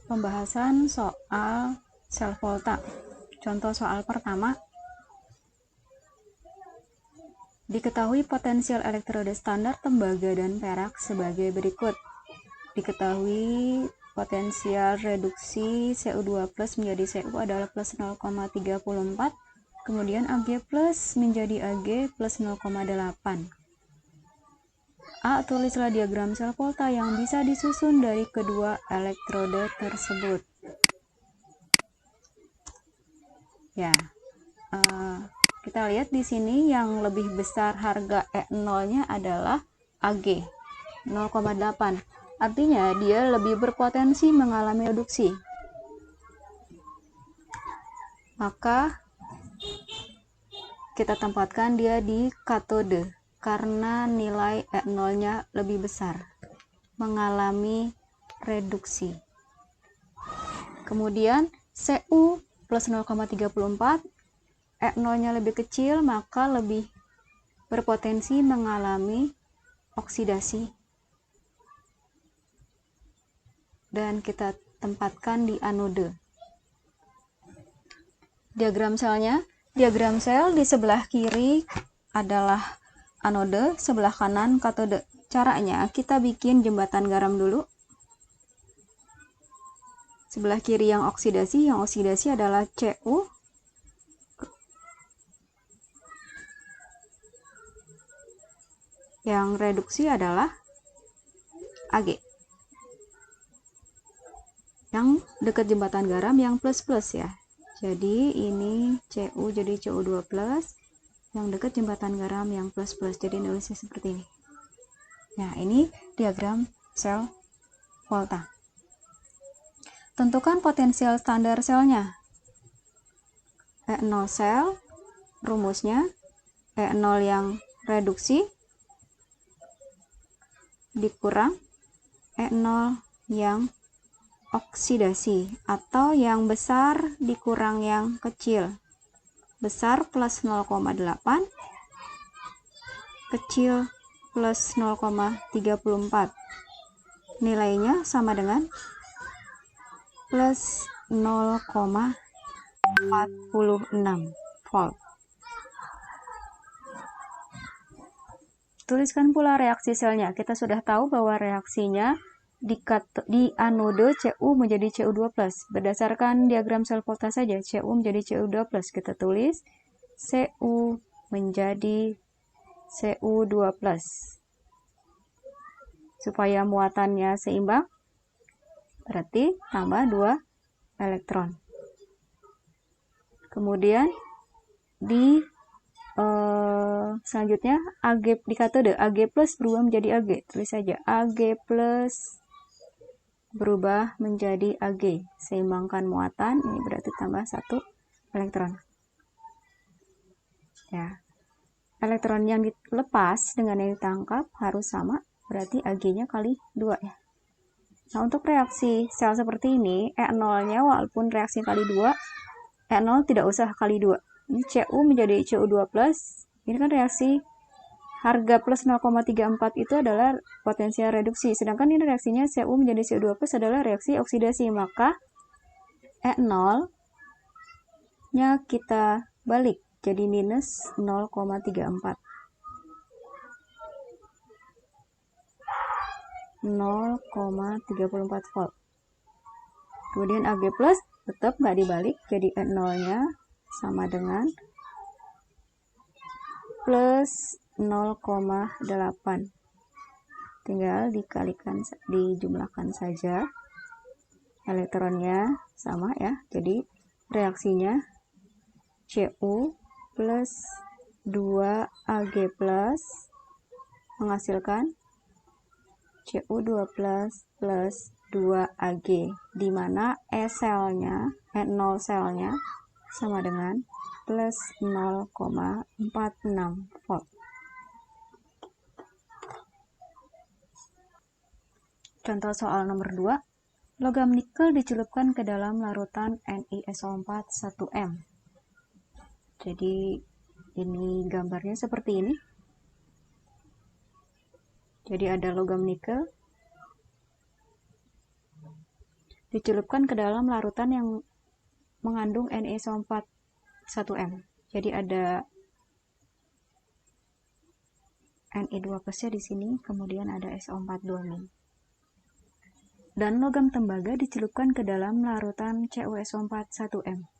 Pembahasan soal sel volta. Contoh soal pertama. Diketahui potensial elektroda standar tembaga dan perak sebagai berikut. Diketahui potensial reduksi Cu2 plus menjadi Cu adalah plus 0,34, kemudian Ag plus menjadi Ag plus 0,8. A. Tulislah diagram sel volta yang bisa disusun dari kedua elektroda tersebut. Ya, kita lihat di sini yang lebih besar harga E0-nya adalah Ag 0,8. Artinya dia lebih berpotensi mengalami reduksi. Maka kita tempatkan dia di katode karena nilai E0-nya lebih besar, mengalami reduksi. Kemudian Cu plus 0,34, E0-nya lebih kecil, maka lebih berpotensi mengalami oksidasi. Dan kita tempatkan di anode. Diagram selnya, diagram sel di sebelah kiri adalah anode, sebelah kanan katode. Caranya kita bikin jembatan garam dulu. Sebelah kiri yang oksidasi adalah Cu. Yang reduksi adalah Ag. Yang dekat jembatan garam yang plus-plus ya. Jadi ini Cu jadi Cu2+, yang dekat jembatan garam yang plus-plus. Jadi nulisnya seperti ini. Nah, ini diagram sel volta. Tentukan potensial standar selnya. E0 sel, rumusnya E0 yang reduksi dikurang E0 yang oksidasi, atau yang besar dikurang yang kecil. Besar plus 0,8, kecil plus 0,34. Nilainya sama dengan plus 0,46 volt. Tuliskan pula reaksi selnya. Kita sudah tahu bahwa reaksinya di anode Cu menjadi Cu2+. Berdasarkan diagram sel volta saja, Cu menjadi Cu2+. Kita tulis Cu menjadi Cu2+. Supaya muatannya seimbang, berarti tambah 2 elektron. Kemudian di selanjutnya Ag di katode, Ag plus berubah menjadi Ag. Tulis saja Ag plus berubah menjadi Ag. Seimbangkan muatan, ini berarti tambah 1 elektron. Ya. Elektron yang dilepas dengan yang ditangkap harus sama, berarti Ag-nya kali 2 ya. Nah, untuk reaksi sel seperti ini, E0-nya walaupun reaksi kali 2, E0 tidak usah kali 2. Ini Cu menjadi Cu2+. Ini kan reaksi harga plus 0,34 itu adalah potensial reduksi. Sedangkan ini reaksinya Cu menjadi Cu2+ adalah reaksi oksidasi. Maka E0-nya kita balik jadi minus 0,34. 0,34 volt. Kemudian Ag plus tetap nggak dibalik, jadi E0-nya sama dengan plus 0,8. Tinggal dikalikan, dijumlahkan saja. Elektronnya sama ya. Jadi reaksinya Cu plus 2 Ag plus menghasilkan Cu2 plus 2 Ag, di mana E0 selnya sama dengan plus 0,46 volt. Contoh soal nomor 2. Logam nikel dicelupkan ke dalam larutan NiSO4 1M. Jadi ini gambarnya seperti ini. Jadi ada logam nikel dicelupkan ke dalam larutan yang mengandung NiSO4 1M. Jadi ada Ni2+ nya di sini, kemudian ada SO4 2-. Dan logam tembaga dicelupkan ke dalam larutan CuSO4 1M.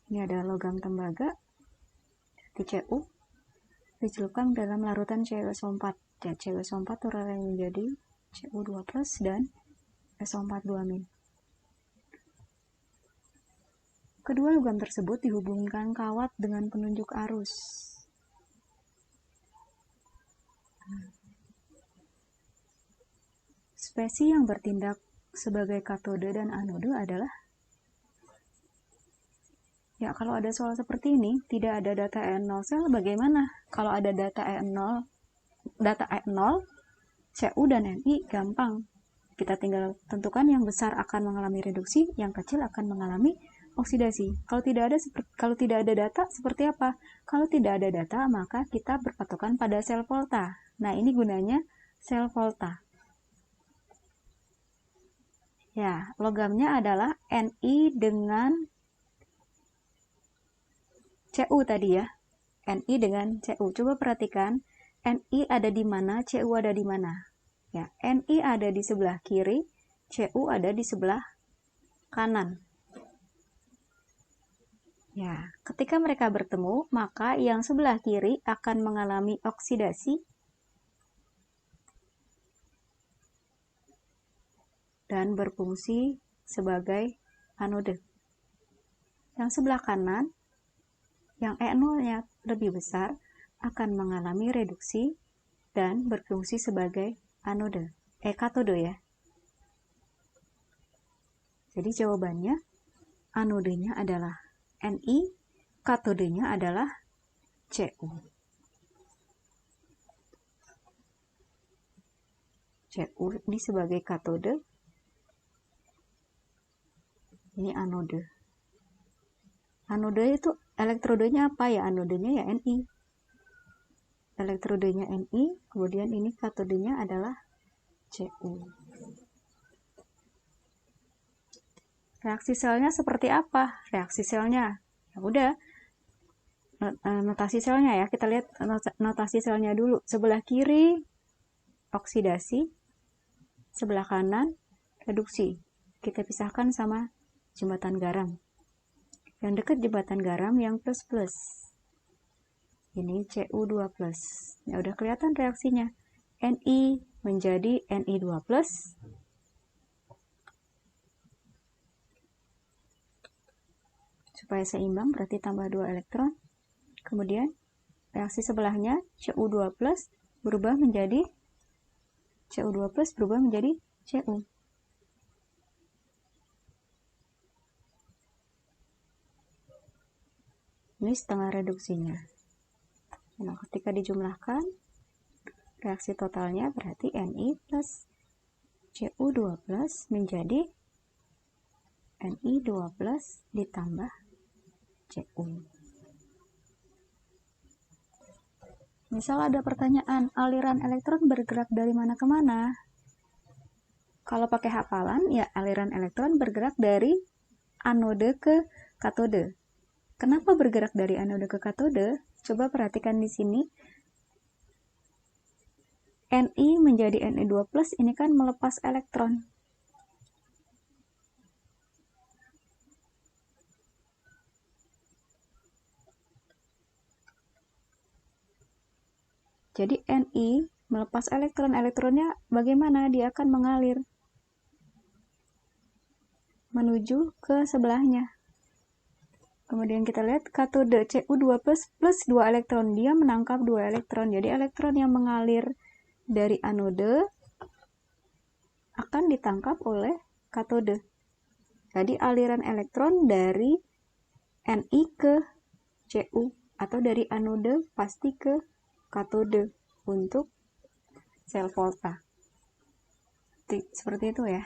Ini ada logam tembaga di Cu dicelupkan ke dalam larutan CuSO4. Ya, CuSO4 teralih menjadi Cu2+ dan SO4 2-. Kedua logam tersebut dihubungkan kawat dengan penunjuk arus. Spesi yang bertindak sebagai katode dan anode adalah, ya kalau ada soal seperti ini, tidak ada data E0 sel, bagaimana? Kalau ada data E0, Cu dan Ni gampang. Kita tinggal tentukan yang besar akan mengalami reduksi, yang kecil akan mengalami oksidasi. Kalau tidak ada data, seperti apa? Kalau tidak ada data, maka kita berpatokan pada sel volta. Nah, ini gunanya sel volta. Ya, logamnya adalah Ni dengan Cu tadi ya. Ni dengan Cu. Coba perhatikan, Ni ada di mana, Cu ada di mana. Ya, Ni ada di sebelah kiri, Cu ada di sebelah kanan. Ya, ketika mereka bertemu, maka yang sebelah kiri akan mengalami oksidasi dan berfungsi sebagai anode. Yang sebelah kanan, yang E0-nya lebih besar, akan mengalami reduksi dan berfungsi sebagai katode ya. Jadi jawabannya, anodenya adalah Ni, katodenya adalah Cu. Cu ini sebagai katode, ini anode. Anode itu elektrodenya apa ya? Anodenya ya Ni. Elektrodenya Ni, kemudian ini katodenya adalah Cu. Reaksi selnya seperti apa? Reaksi selnya, ya udah, notasi selnya ya. Kita lihat notasi selnya dulu. Sebelah kiri oksidasi, sebelah kanan reduksi. Kita pisahkan sama jembatan garam. Yang dekat jembatan garam yang plus-plus. Ini Cu2+. Ya udah kelihatan reaksinya. Ni menjadi Ni2+. Supaya seimbang berarti tambah 2 elektron. Kemudian reaksi sebelahnya Cu2+ berubah menjadi Cu2+ berubah menjadi Cu. Ini setengah reduksinya. Nah, ketika dijumlahkan, reaksi totalnya berarti Ni plus Cu2+ menjadi Ni2+ ditambah Cu. Misal ada pertanyaan, aliran elektron bergerak dari mana ke mana? Kalau pakai hafalan, ya aliran elektron bergerak dari anode ke katode. Kenapa bergerak dari anode ke katode? Coba perhatikan di sini. Ni menjadi Ni2+, ini kan melepas elektron. Jadi Ni melepas elektron. Elektronnya bagaimana? Dia akan mengalir menuju ke sebelahnya. Kemudian kita lihat katode Cu2+ plus 2 elektron. Dia menangkap 2 elektron. Jadi elektron yang mengalir dari anode akan ditangkap oleh katode. Jadi aliran elektron dari Ni ke Cu atau dari anode pasti ke katode untuk sel volta. Seperti itu ya.